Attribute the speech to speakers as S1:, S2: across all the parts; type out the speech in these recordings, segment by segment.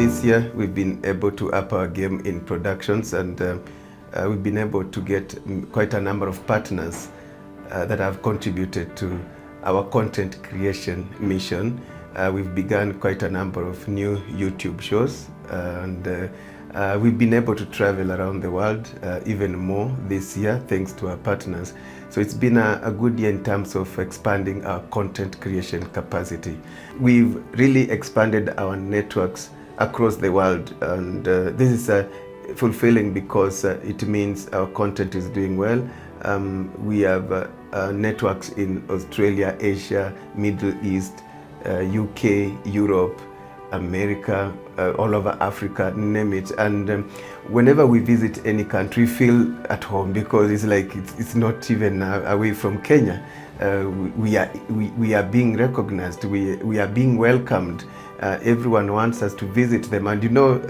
S1: This year we've been able to up our game in productions, and we've been able to get quite a number of partners that have contributed to our content creation mission. We've begun quite a number of new YouTube shows, and we've been able to travel around the world even more this year thanks to our partners. So it's been a good year in terms of expanding our content creation capacity. We've really expanded our networks across the world, and this is fulfilling because it means our content is doing well. We have networks in Australia, Asia, Middle East, UK, Europe, America, all over Africa, name it. And whenever we visit any country, we feel at home because it's like it's not even away from Kenya. We are being recognized, we are being welcomed. Everyone wants us to visit them, and you know,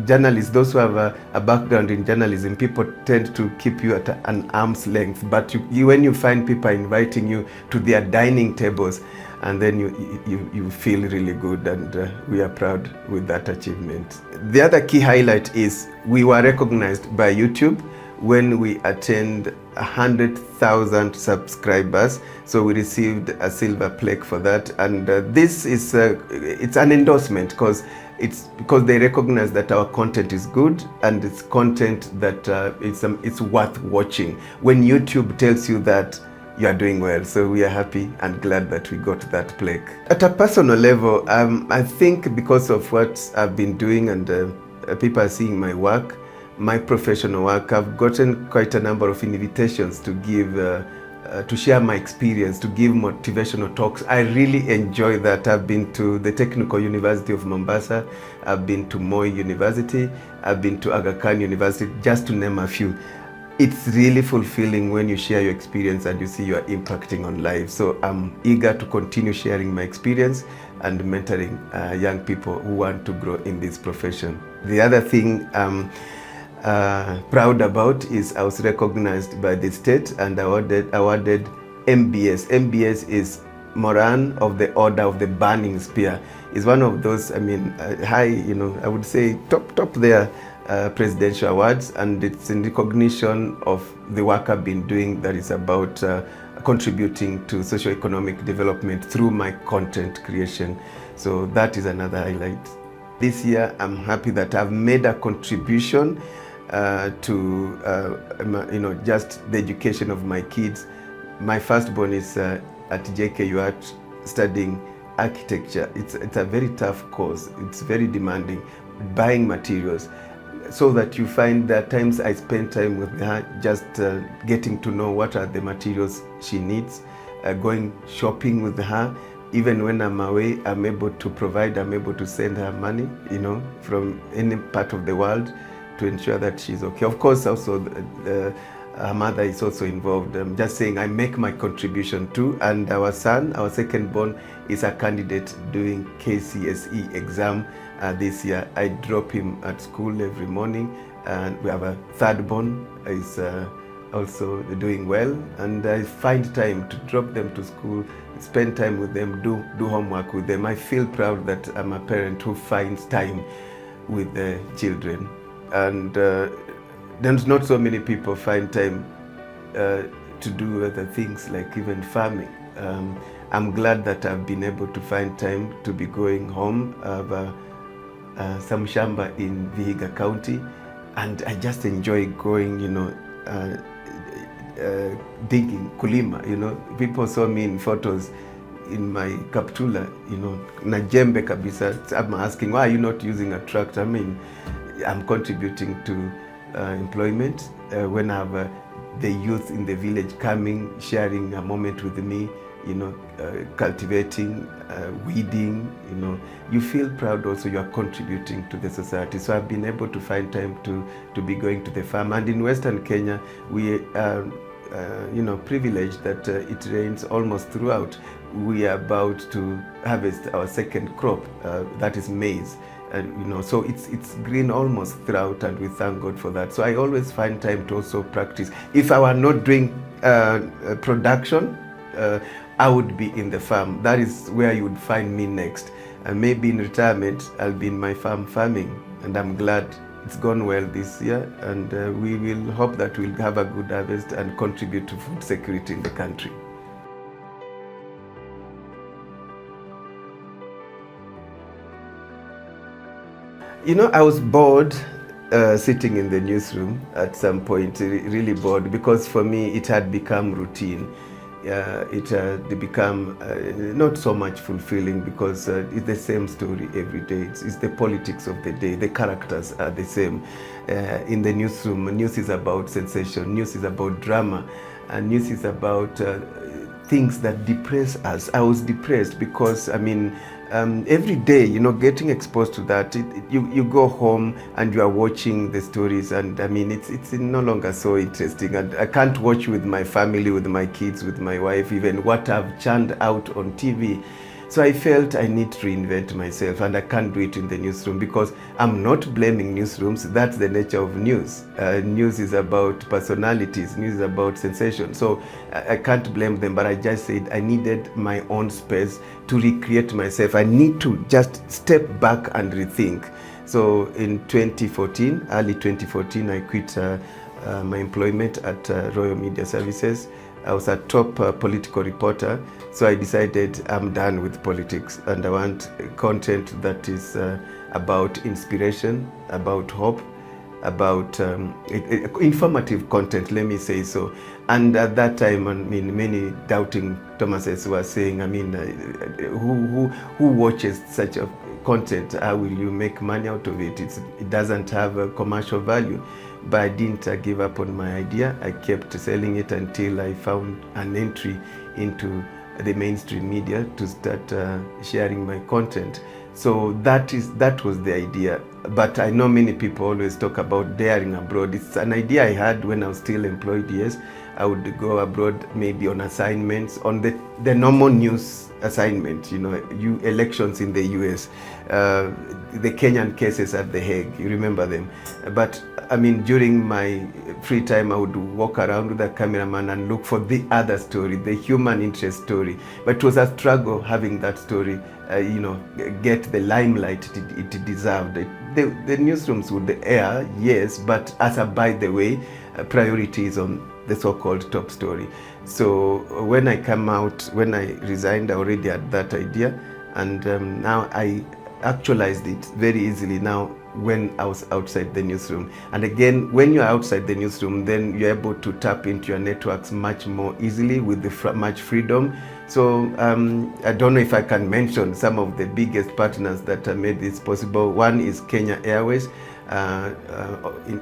S1: journalists, those who have a background in journalism, people tend to keep you at an arm's length, but when you find people inviting you to their dining tables, and then you feel really good, and we are proud with that achievement. The other key highlight is we were recognized by YouTube when we attained 100,000 subscribers. So we received a silver plaque for that, and this is it's an endorsement because they recognize that our content is good, and it's content that it's worth watching. When YouTube tells you that, you are doing well. So we are happy and glad that we got that plaque. At a personal level, I think because of what I've been doing, and people are seeing my work, my professional work, I've gotten quite a number of invitations to give, to share my experience, to give motivational talks. I really enjoy that. I've been to the Technical University of Mombasa, I've been to Moi University, I've been to Aga Khan University, just to name a few. It's really fulfilling when you share your experience and you see you are impacting on lives. So I'm eager to continue sharing my experience and mentoring young people who want to grow in this profession. The other thing I'm proud about is I was recognized by the state and awarded MBS. MBS is Moran of the Order of the Burning Spear. It's one of those, I mean, high, I would say top there presidential awards, and it's in recognition of the work I've been doing that is about contributing to socio-economic development through my content creation. So that is another highlight. This year I'm happy that I've made a contribution to just the education of my kids. My firstborn is at JKU Art studying architecture. It's a very tough course. It's very demanding, buying materials, so that you find that times I spend time with her just getting to know what are the materials she needs, going shopping with her. Even when I'm away, I'm able to provide, I'm able to send her money, from any part of the world to ensure that she's okay. Of course, also her mother is also involved. I'm just saying I make my contribution too. And our son, our second born, is a candidate doing KCSE exam this year. I drop him at school every morning, and we have a third born is also doing well, and I find time to drop them to school, spend time with them, do homework with them. I feel proud that I'm a parent who finds time with the children, and there's not so many people find time to do other things like even farming. I'm glad that I've been able to find time to be going home. I have some shamba in Vihiga County, and I just enjoy going, digging, kulima. People saw me in photos in my kaptula, na jembe kabisa. I'm asking, why are you not using a tractor? I mean, I'm contributing to employment when I have the youth in the village coming, sharing a moment with me, cultivating, weeding, you feel proud also you are contributing to the society. So I've been able to find time to be going to the farm. And in Western Kenya, we are, privileged that it rains almost throughout. We are about to harvest our second crop, that is maize. So it's green almost throughout, and we thank God for that. So I always find time to also practice. If I were not doing production, I would be in the farm. That is where you would find me next. And maybe in retirement, I'll be in my farm farming. And I'm glad it's gone well this year. And we will hope that we'll have a good harvest and contribute to food security in the country. You know, I was bored sitting in the newsroom at some point, really bored, because for me it had become routine. It had become not so much fulfilling, because it's the same story every day. It's the politics of the day. The characters are the same. In the newsroom, news is about sensation, news is about drama, and news is about things that depress us. I was depressed because, I mean, every day, you know, getting exposed to that, you go home and you are watching the stories, and I mean, it's no longer so interesting. And I can't watch with my family, with my kids, with my wife, even what I've churned out on TV. So I felt I need to reinvent myself, and I can't do it in the newsroom, because I'm not blaming newsrooms. That's the nature of news. News is about personalities, news is about sensation. So I can't blame them, but I just said I needed my own space to recreate myself. I need to just step back and rethink. So in 2014, early 2014, I quit my employment at Royal Media Services. I was a top political reporter, so I decided I'm done with politics, and I want content that is about inspiration, about hope, about informative content, let me say so. And at that time, I mean, many doubting Thomases were saying, I mean, who watches such a content? How will you make money out of it? It doesn't have a commercial value. But I didn't give up on my idea. I kept selling it until I found an entry into the mainstream media to start sharing my content. So that was the idea. But I know many people always talk about daring abroad. It's an idea I had when I was still employed, yes. I would go abroad maybe on assignments, on the normal news assignment, you know, elections in the US, the Kenyan cases at The Hague, you remember them. But I mean, during my free time, I would walk around with a cameraman and look for the other story, the human interest story. But it was a struggle having that story, you know, get the limelight it deserved. The newsrooms would air, yes, but as a by the way, priority is on the so-called top story. So when I resigned, I already had that idea, and now I actualized it very easily now when I was outside the newsroom. And again, when you're outside the newsroom, then you're able to tap into your networks much more easily with much freedom. So I don't know if I can mention some of the biggest partners that made this possible. One is Kenya Airways.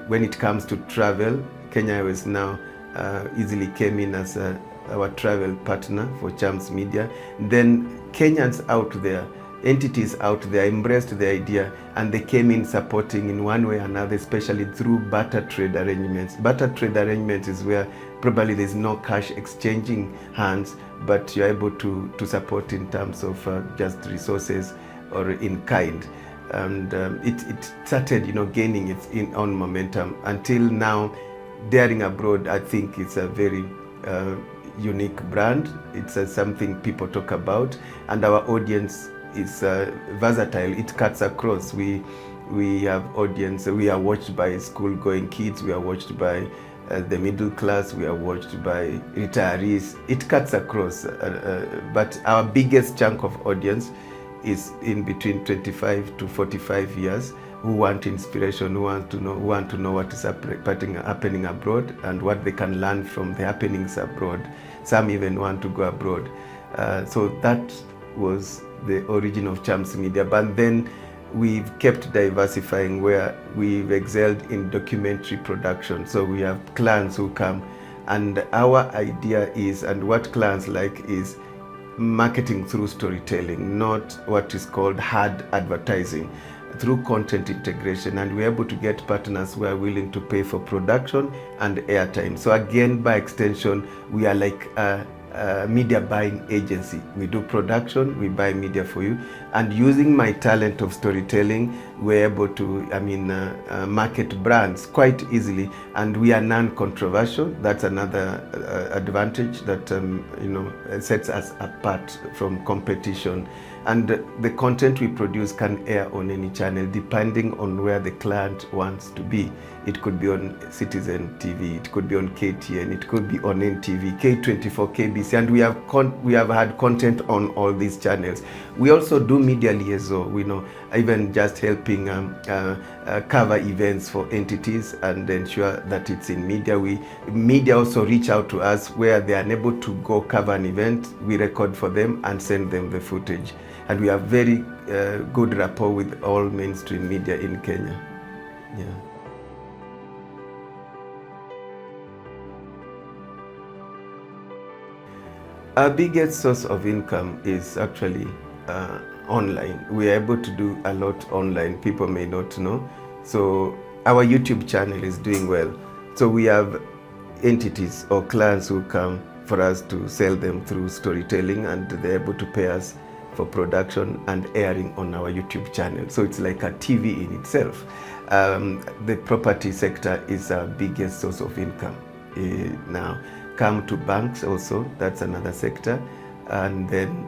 S1: When it comes to travel, Kenya Airways now easily came in as our travel partner for CHAMS Media. Then Kenyans out there, entities out there embraced the idea, and they came in supporting in one way or another, especially through barter trade arrangements. Barter trade arrangements is where probably there's no cash exchanging hands, but you're able to support in terms of just resources or in kind. And it started, you know, gaining its own momentum until now. Daring Abroad, I think it's a very unique brand. It's something people talk about, and our audience is versatile. It cuts across. We have audience. We are watched by school-going kids. We are watched by the middle class. We are watched by retirees. It cuts across. But our biggest chunk of audience is in between 25 to 45 years, who want inspiration, who want to know what is happening abroad and what they can learn from the happenings abroad. Some even want to go abroad. So that was the origin of CHAMS Media. But then we've kept diversifying, where we've excelled in documentary production. So we have clients who come, and our idea is, and what clients like is, marketing through storytelling, not what is called hard advertising, through content integration. And we're able to get partners who are willing to pay for production and airtime. So again, by extension, we are like a media buying agency. We do production, we buy media for you, and using my talent of storytelling, we're able to, market brands quite easily, and we are non-controversial. That's another advantage that sets us apart from competition. And the content we produce can air on any channel depending on where the client wants to be. It could be on Citizen TV, it could be on KTN, it could be on NTV, K24, KBC, and we have had content on all these channels. We also do media liaison, even just helping cover events for entities and ensure that it's in media. Media also reach out to us where they are unable to go cover an event. We record for them and send them the footage. And we have very good rapport with all mainstream media in Kenya. Yeah. Our biggest source of income is actually online. We are able to do a lot online. People may not know. So our YouTube channel is doing well. So we have entities or clients who come for us to sell them through storytelling, and they're able to pay us for production and airing on our YouTube channel. So it's like a TV in itself. The property sector is our biggest source of income now. Come to banks also, that's another sector. And then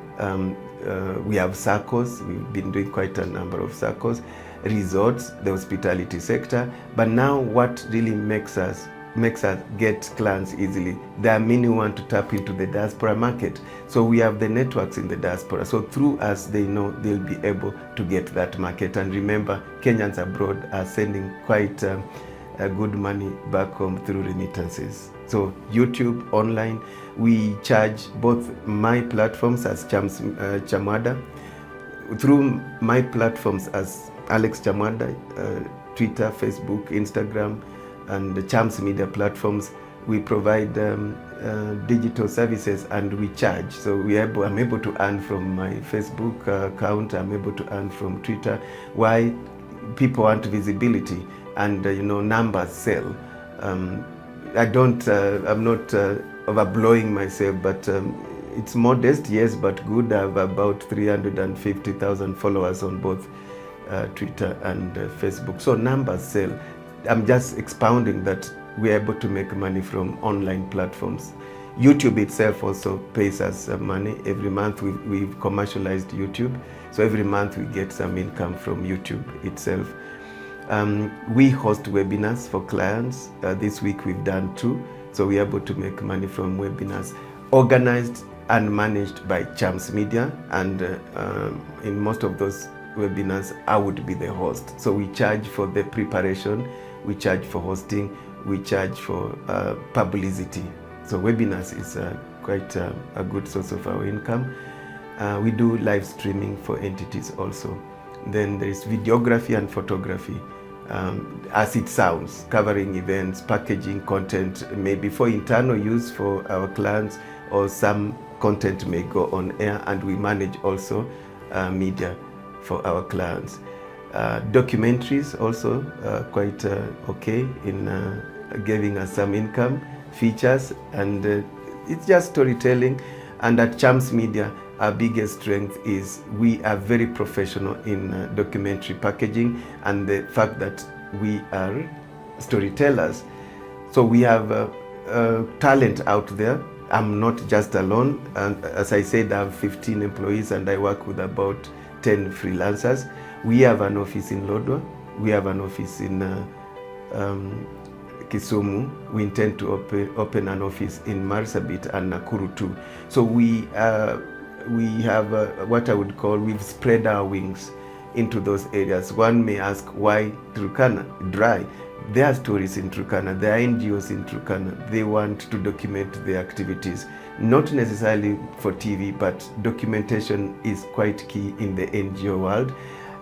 S1: we have circles. We've been doing quite a number of circles. Resorts, the hospitality sector. But now what really makes us get clients easily, there are many who want to tap into the diaspora market. So we have the networks in the diaspora. So through us, they know they'll be able to get that market. And remember, Kenyans abroad are sending quite good money back home through remittances. So YouTube, online, we charge both my platforms as Chamwada, through my platforms as Alex Chamwada, Twitter, Facebook, Instagram, and the CHAMS media platforms. We provide digital services and we charge. So I'm able to earn from my Facebook account, I'm able to earn from Twitter. Why? People want visibility, and numbers sell. I'm not overblowing myself, but it's modest, yes, but good. I have about 350,000 followers on both Twitter and Facebook. So numbers sell. I'm just expounding that we're able to make money from online platforms. YouTube itself also pays us money. Every month we've commercialized YouTube. So every month we get some income from YouTube itself. We host webinars for clients. This week we've done 2. So we're able to make money from webinars organized and managed by CHAMS Media. And in most of those webinars, I would be the host. So we charge for the preparation, we charge for hosting, we charge for publicity. So webinars is quite a good source of our income. We do live streaming for entities also. Then there is videography and photography, as it sounds, covering events, packaging content, maybe for internal use for our clients, or some content may go on air, and we manage also media for our clients. Documentaries also quite okay in giving us some income, features, and it's just storytelling. And at CHAMS Media, our biggest strength is we are very professional in documentary packaging, and the fact that we are storytellers. So we have talent out there. I'm not just alone. And as I said, I have 15 employees and I work with about 10 freelancers. We have an office in Lodwar. We have an office in Kisumu. We intend to open an office in Marsabit and Nakuru too. So we have what I would call, we've spread our wings into those areas. One may ask, why Turkana? Dry. There are stories in Turkana, there are NGOs in Turkana. They want to document their activities, not necessarily for TV, but documentation is quite key in the NGO world.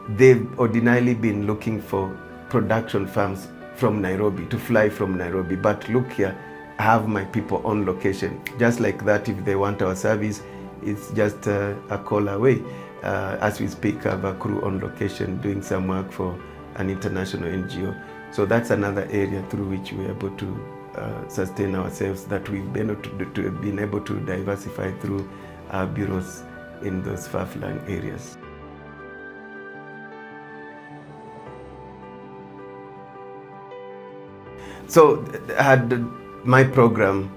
S1: They've ordinarily been looking for production firms from Nairobi, to fly from Nairobi. But look here, I have my people on location. Just like that, if they want our service, it's just a call away. As we speak, I have a crew on location doing some work for an international NGO. So that's another area through which we're able to sustain ourselves, that we've been able to diversify through our bureaus in those far-flung areas. So I had my program,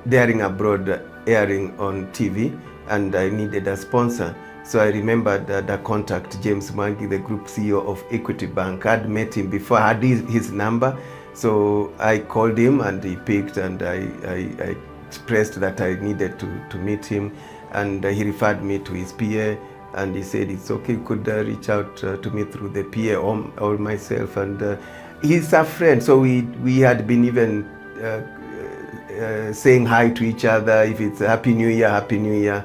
S1: Daring Abroad, airing on TV, and I needed a sponsor. So I remembered the contact, James Mwangi, the group CEO of Equity Bank. I'd met him before, I had his number. So I called him and he picked, and I expressed that I needed to meet him, and he referred me to his PA, and he said it's okay, you could reach out to me through the PA or myself, and he's a friend, so we had been even saying hi to each other, if it's Happy New Year, Happy New Year.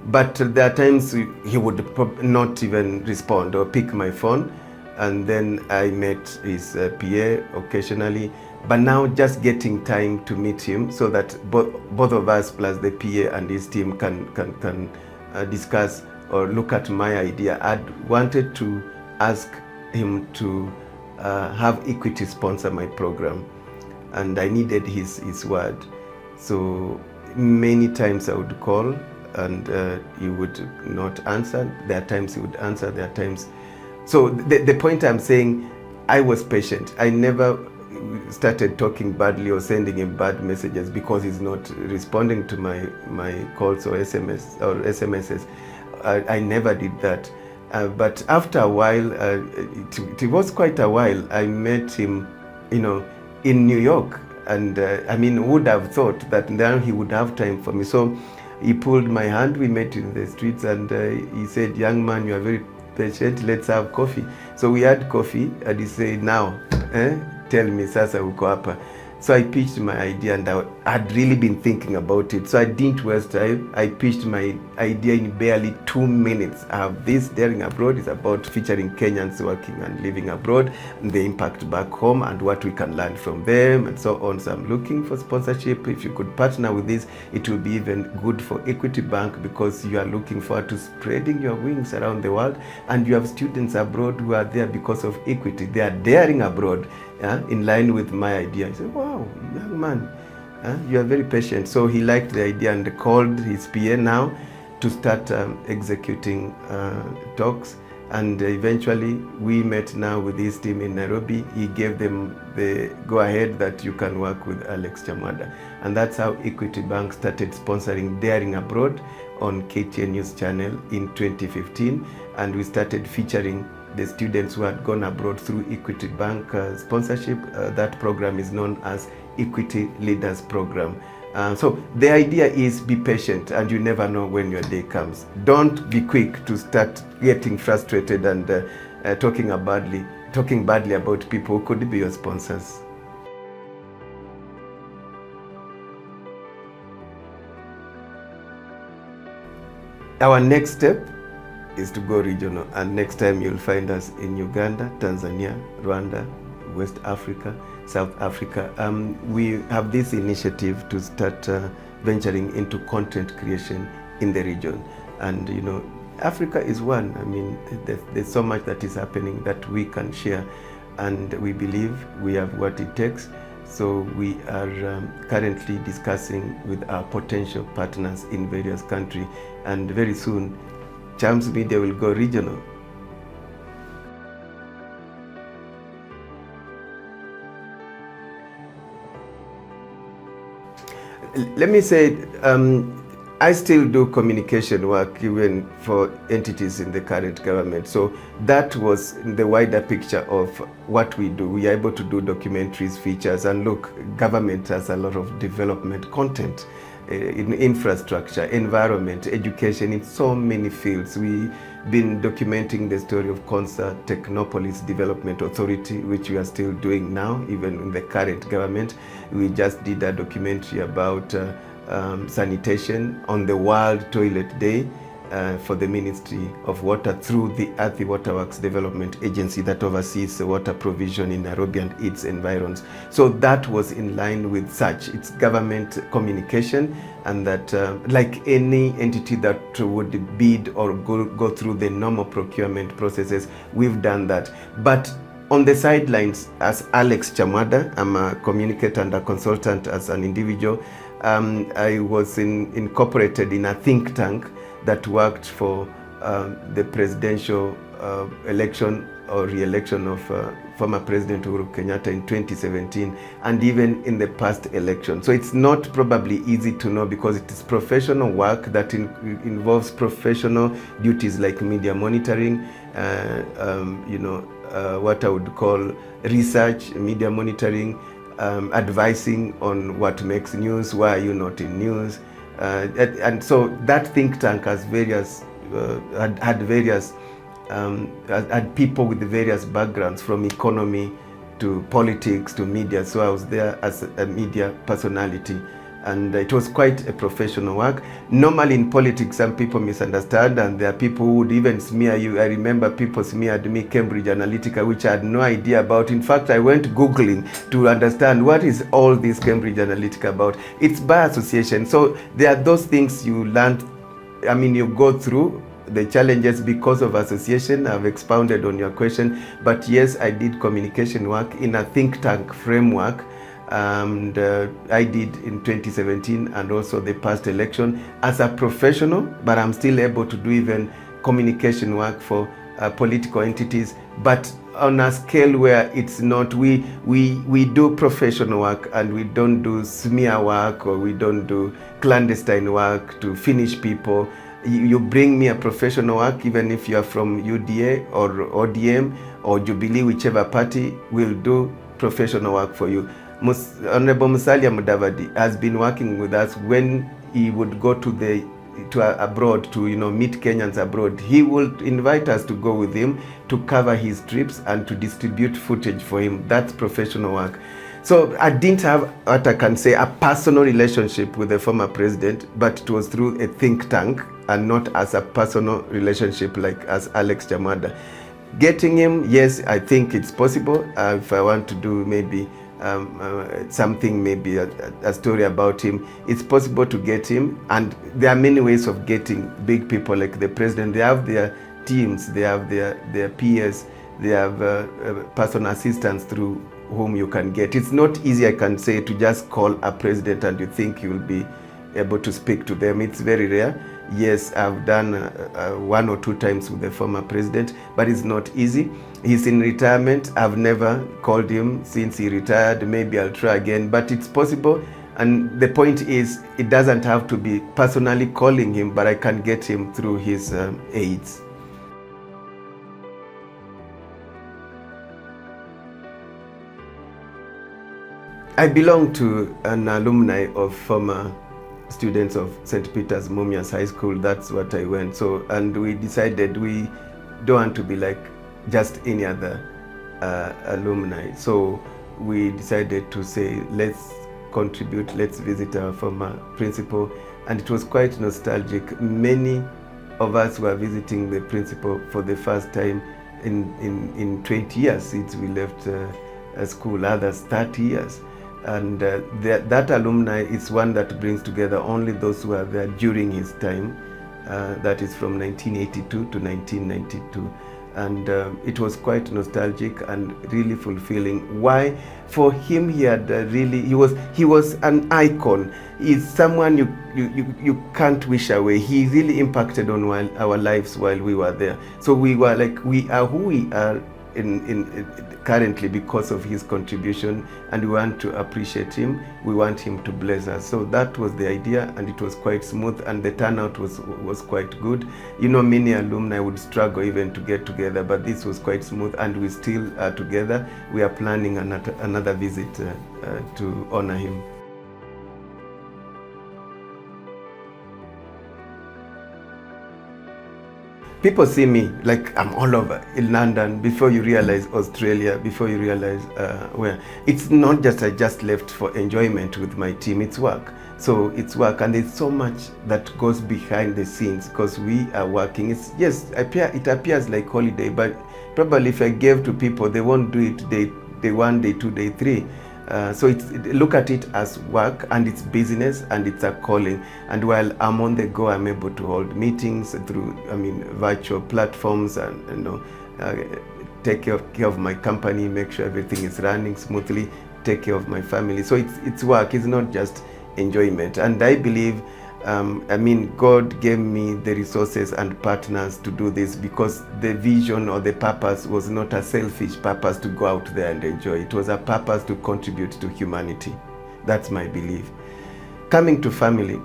S1: But there are times he would not even respond or pick my phone, and then I met his PA occasionally. But now just getting time to meet him so that both of us plus the PA and his team can discuss or look at my idea. I'd wanted to ask him to have Equity sponsor my program, and I needed his word. So many times I would call, and he would not answer. There are times he would answer, there are times. So the point I'm saying, I was patient. I never started talking badly or sending him bad messages because he's not responding to my calls or SMSs. I never did that. But after a while, it was quite a while, I met him, in New York. And would have thought that now he would have time for me. So he pulled my hand, we met in the streets, and he said, "Young man, you are very patient, let's have coffee." So we had coffee, and he said, "Now, tell me, sasa uko hapa." So I pitched my idea, and I had really been thinking about it. So I didn't waste time. I pitched my idea in barely 2 minutes. I have this Daring Abroad is about featuring Kenyans working and living abroad, and the impact back home and what we can learn from them and so on. So I'm looking for sponsorship. If you could partner with this, it will be even good for Equity Bank, because you are looking forward to spreading your wings around the world, and you have students abroad who are there because of Equity. They are daring abroad. In line with my idea. He said, "Wow, young man, you are very patient." So he liked the idea and called his PA now to start executing talks. And eventually we met now with his team in Nairobi. He gave them the go-ahead that you can work with Alex Chamwada. And that's how Equity Bank started sponsoring Daring Abroad on KTN News Channel in 2015. And we started featuring the students who had gone abroad through Equity Bank sponsorship. That program is known as Equity Leaders Program. So the idea is, be patient, and you never know when your day comes. Don't be quick to start getting frustrated and talking badly about people who could be your sponsors. Our next step is to go regional, and next time you'll find us in Uganda, Tanzania, Rwanda, West Africa, South Africa. We have this initiative to start venturing into content creation in the region, and Africa is one. There's so much that is happening that we can share, and we believe we have what it takes. So we are currently discussing with our potential partners in various countries, and very soon CHAMS Media will go regional. Let me say, I still do communication work even for entities in the current government. So that was the wider picture of what we do. We are able to do documentaries, features, and look, government has a lot of development content in infrastructure, environment, education, in so many fields. We've been documenting the story of Konsa Technopolis Development Authority, which we are still doing now, even in the current government. We just did a documentary about sanitation on the World Toilet Day for the Ministry of Water through the Athi Waterworks Development Agency that oversees the water provision in Nairobi and its environs. So that was in line with such. It's government communication, and that like any entity that would bid or go through the normal procurement processes, we've done that. But on the sidelines, as Alex Chamwada, I'm a communicator and a consultant as an individual. I was incorporated in a think tank that worked for the presidential election or re-election of former President Uhuru Kenyatta in 2017, and even in the past election. So it's not probably easy to know, because it is professional work that involves professional duties like media monitoring, what I would call research, media monitoring, advising on what makes news, why are you not in news, and so that think tank has various had people with various backgrounds, from economy to politics to media. So I was there as a media personality, and it was quite a professional work. Normally in politics, some people misunderstand, and there are people who would even smear you. I remember people smeared me Cambridge Analytica, which I had no idea about. In fact, I went Googling to understand what is all this Cambridge Analytica about. It's by association. So there are those things you learn, you go through the challenges because of association. I've expounded on your question, but yes, I did communication work in a think tank framework, and I did in 2017 and also the past election as a professional, but I'm still able to do even communication work for political entities, but on a scale where it's not, we do professional work, and we don't do smear work, or we don't do clandestine work to finish people. You bring me a professional work, even if you are from UDA or ODM or Jubilee, whichever party, will do professional work for you. Honorable Musalia Mudavadi has been working with us. When he would go to abroad to meet Kenyans abroad, he would invite us to go with him to cover his trips and to distribute footage for him. That's professional work. So I didn't have, what I can say, a personal relationship with the former president, but it was through a think tank and not as a personal relationship like as Alex Chamwada. Getting him, yes, I think it's possible. If I want to do maybe something, maybe a story about him, it's possible to get him. And there are many ways of getting big people like the president. They have their teams, they have their peers, they have personal assistants through whom you can get. It's not easy, I can say, to just call a president and you think you'll be able to speak to them. It's very rare. Yes, I've done 1 or 2 times with the former president, but it's not easy. He's in retirement. I've never called him since he retired. Maybe I'll try again, but it's possible. And the point is, it doesn't have to be personally calling him, but I can get him through his aides. I belong to an alumni of former students of St. Peter's Mumias High School. That's what I went. So, and we decided we don't want to be like just any other alumni. So we decided to say, let's contribute, let's visit our former principal. And it was quite nostalgic. Many of us were visiting the principal for the first time in 20 years since we left school, others 30 years. And that alumni is one that brings together only those who were there during his time. That is from 1982 to 1992. And it was quite nostalgic and really fulfilling. Why? For him, he had he was an icon. He's someone you can't wish away. He really impacted on our lives while we were there. So we were like, we are who we are currently because of his contribution, and we want to appreciate him. We want him to bless us. So that was the idea, and it was quite smooth, and the turnout was quite good. Many alumni would struggle even to get together, but this was quite smooth, and we still are together. We are planning another visit to honor him. People see me like I'm all over in London, before you realize Australia, before you realize where. It's not just I just left for enjoyment with my team, it's work. So it's work, and there's so much that goes behind the scenes because we are working. It appears like holiday, but probably if I gave to people, they won't do it day 1, day 2, day 3. So look at it as work, and it's business, and it's a calling. And while I'm on the go, I'm able to hold meetings through, virtual platforms, and take care of my company, make sure everything is running smoothly, take care of my family. So it's work. It's not just enjoyment. And I believe I mean, God gave me the resources and partners to do this because the vision or the purpose was not a selfish purpose to go out there and enjoy. It was a purpose to contribute to humanity. That's my belief. Coming to family,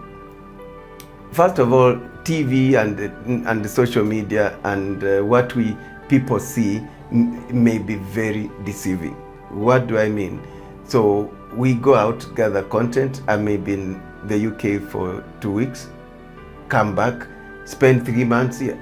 S1: first of all, TV and the social media and what people see may be very deceiving. What do I mean? So we go out, gather content. I may be in the UK for 2 weeks, come back, spend 3 months here.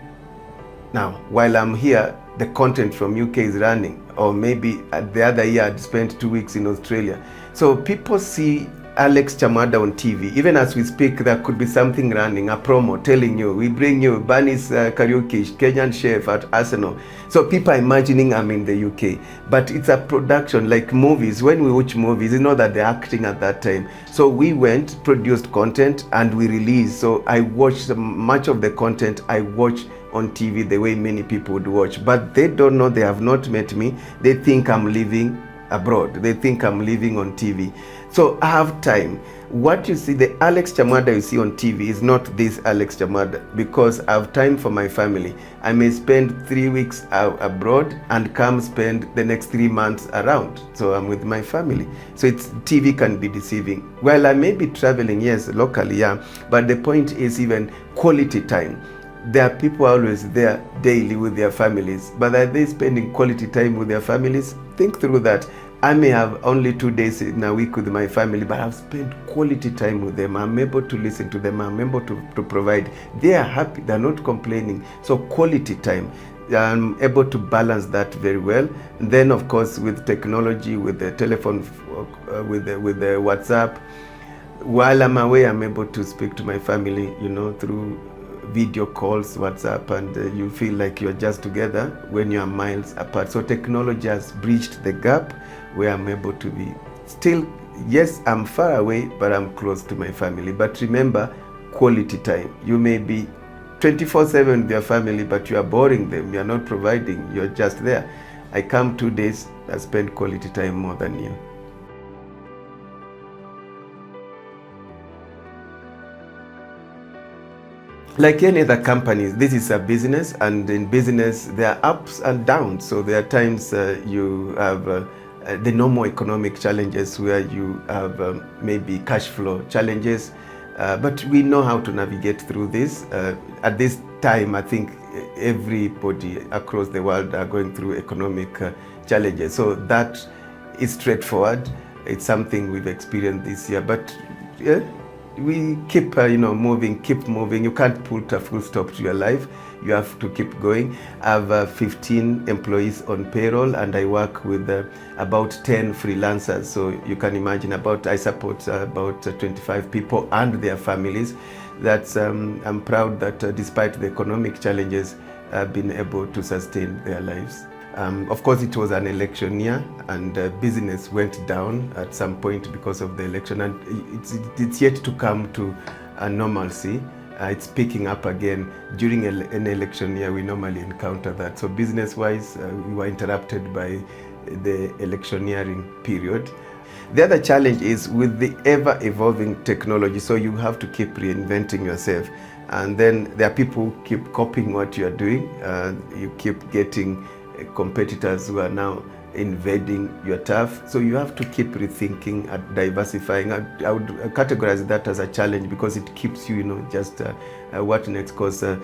S1: Now, while I'm here, the content from UK is running, or maybe the other year I'd spent 2 weeks in Australia. So people see Alex Chamwada on TV. Even as we speak, there could be something running, a promo telling you, we bring you Bunny's karaoke, Kenyan chef at Arsenal. So people are imagining I'm in the UK. But it's a production, like movies. When we watch movies, it's not that they're acting at that time. So we went, produced content, and we released. So I watched much of the content I watch on TV the way many people would watch. But they don't know, they have not met me. They think I'm living abroad. They think I'm living on TV. So I have time. What you see, the Alex Chamwada you see on TV is not this Alex Chamwada, because I have time for my family. I may spend 3 weeks abroad and come spend the next 3 months around. So I'm with my family. So TV can be deceiving. Well, I may be traveling, yes, locally, yeah, but the point is even quality time. There are people always there daily with their families, but are they spending quality time with their families? Think through that. I may have only 2 days in a week with my family, but I've spent quality time with them. I'm able to listen to them. I'm able to provide. They are happy. They're not complaining. So quality time. I'm able to balance that very well. And then, of course, with technology, with the telephone, with the WhatsApp, while I'm away, I'm able to speak to my family, through video calls, WhatsApp, and you feel like you're just together when you're miles apart. So technology has bridged the gap where I'm able to be still, yes, I'm far away, but I'm close to my family. But remember, quality time. You may be 24/7 with your family, but you are boring them. You're not providing. You're just there. I come 2 days, I spend quality time more than you. Like any other companies, this is a business, and in business there are ups and downs. So there are times you have the normal economic challenges where you have maybe cash flow challenges, but we know how to navigate through this. At this time, I think everybody across the world are going through economic challenges. So that is straightforward. It's something we've experienced this year, but yeah, we keep moving, keep moving. You can't put a full stop to your life. You have to keep going. I have 15 employees on payroll, and I work with about 10 freelancers. So you can imagine I support about 25 people and their families. That's I'm proud that despite the economic challenges, I've been able to sustain their lives. Of course, it was an election year, and business went down at some point because of the election, and it's yet to come to a normalcy. It's picking up again. During an election year, we normally encounter that. So business-wise, we were interrupted by the electioneering period. The other challenge is with the ever-evolving technology, so you have to keep reinventing yourself. And then there are people who keep copying what you are doing. You keep getting competitors who are now invading your turf. So you have to keep rethinking and diversifying. I would categorize that as a challenge because it keeps you, just what next, because the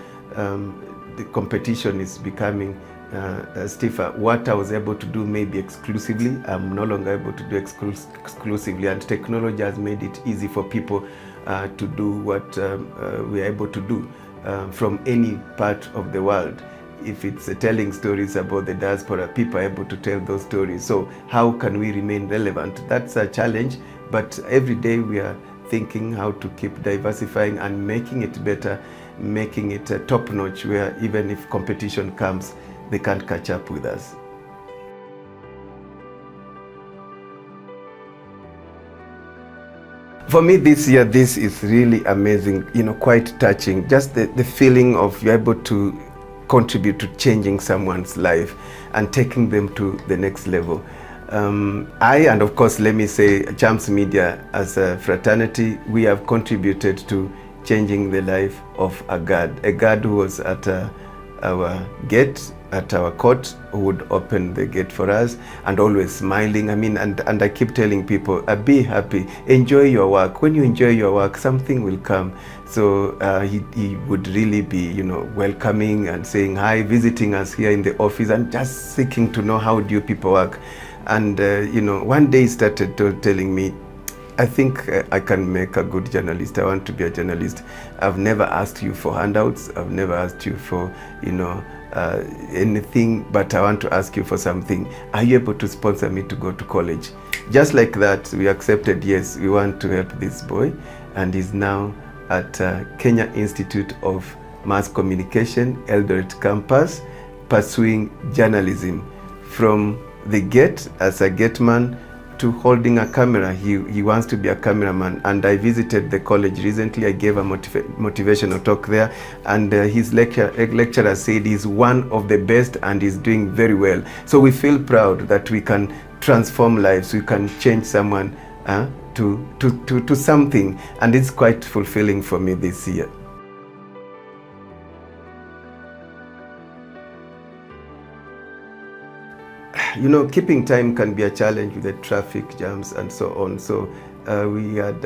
S1: competition is becoming stiffer. What I was able to do maybe exclusively, I'm no longer able to do exclusively, and technology has made it easy for people to do what we are able to do from any part of the world. If it's telling stories about the diaspora, people are able to tell those stories. So how can we remain relevant? That's a challenge, but every day we are thinking how to keep diversifying and making it better, making it top-notch, where even if competition comes, they can't catch up with us. For me this year, this is really amazing, quite touching. Just the feeling of you're able to contribute to changing someone's life and taking them to the next level. And of course, let me say, CHAMS Media as a fraternity, we have contributed to changing the life of a guard who was at our gate, at our court, who would open the gate for us and always smiling. I mean, and I keep telling people, be happy, enjoy your work. When you enjoy your work, something will come. So he would really be, you know, welcoming and saying hi, visiting us here in the office and just seeking to know how do you people work. And, you know, one day he started telling me, I think I can make a good journalist. I want to be a journalist. I've never asked you for handouts. I've never asked you for, you know, anything, but I want to ask you for something. Are you able to sponsor me to go to college? Just like that, we accepted, yes, we want to help this boy. And he's now at Kenya Institute of Mass Communication, Eldoret campus, pursuing journalism. From the gate as a gateman to holding a camera. He wants to be a cameraman, and I visited the college recently. I gave a motivational talk there, and his lecturer said he's one of the best and he's doing very well. So we feel proud that we can transform lives, we can change someone to something, and it's quite fulfilling for me this year. You know, keeping time can be a challenge with the traffic jams and so on. So we had,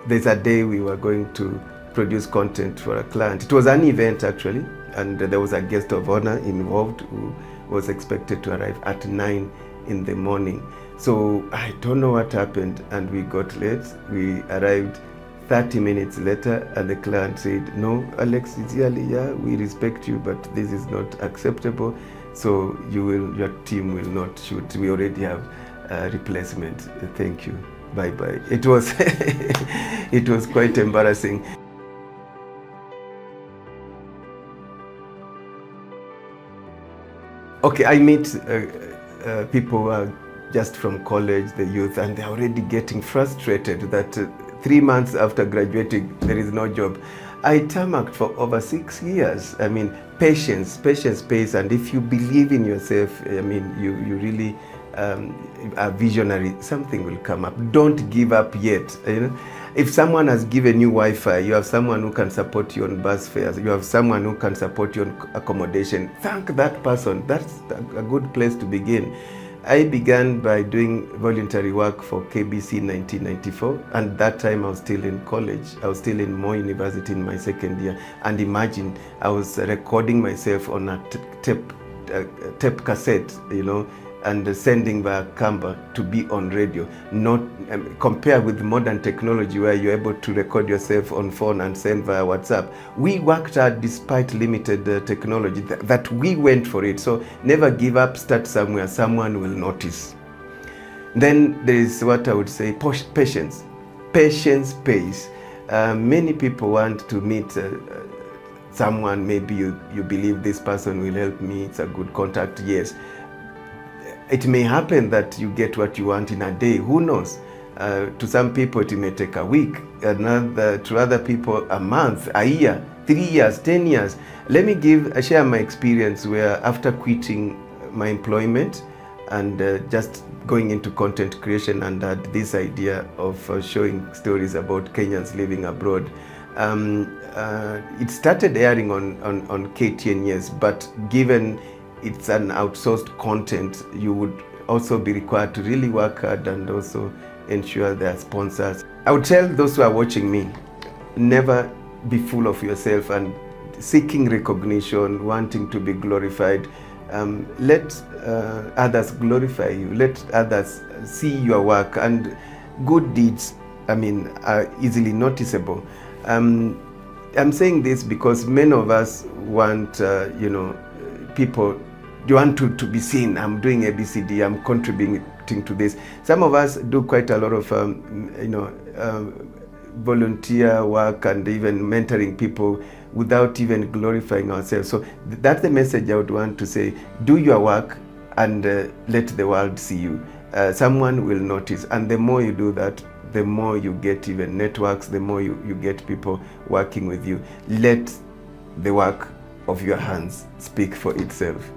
S1: there's a day we were going to produce content for a client. It was an event actually, and there was a guest of honor involved who was expected to arrive at 9 in the morning. So I don't know what happened, and we got late. We arrived 30 minutes later, and the client said, "No, Alex, sincerely, yeah, we respect you, but this is not acceptable. So your team will not shoot. We already have a replacement. Thank you. Bye-bye." It was, it was quite embarrassing. Okay, I meet people who are just from college, the youth, and they're already getting frustrated that 3 months after graduating, there is no job. I tarmacked for over 6 years. I mean, patience pays, and if you believe in yourself, I mean, you really are visionary, something will come up. Don't give up yet. You know, if someone has given you Wi-Fi, you have someone who can support you on bus fares, you have someone who can support you on accommodation, thank that person. That's a good place to begin. I began by doing voluntary work for KBC in 1994, and that time I was still in college. I was still in Moi University in my second year, and imagine I was recording myself on a tape cassette, you know, and sending via Canva to be on radio. Not compare with modern technology where you're able to record yourself on phone and send via WhatsApp. We worked hard despite limited technology, that we went for it. So never give up, start somewhere, someone will notice. Then there is what I would say, patience. Patience pays. Many people want to meet someone, maybe you believe this person will help me, it's a good contact, yes. It may happen that you get what you want in a day, who knows? To some people it may take a week, to other people a month, a year, 3 years, 10 years. Let me share my experience where after quitting my employment and just going into content creation and had this idea of showing stories about Kenyans living abroad. It started airing on KTN, yes, but given it's an outsourced content, you would also be required to really work hard and also ensure there are sponsors. I would tell those who are watching me, never be full of yourself and seeking recognition, wanting to be glorified. Let others glorify you. Let others see your work, and good deeds, I mean, are easily noticeable. I'm saying this because many of us want, you know, people, you want to be seen. I'm doing ABCD, I'm contributing to this. Some of us do quite a lot of, you know, volunteer work and even mentoring people without even glorifying ourselves. So that's the message I would want to say. Do your work and let the world see you. Someone will notice, and the more you do that, the more you get even networks, the more you get people working with you. Let the work of your hands speak for itself.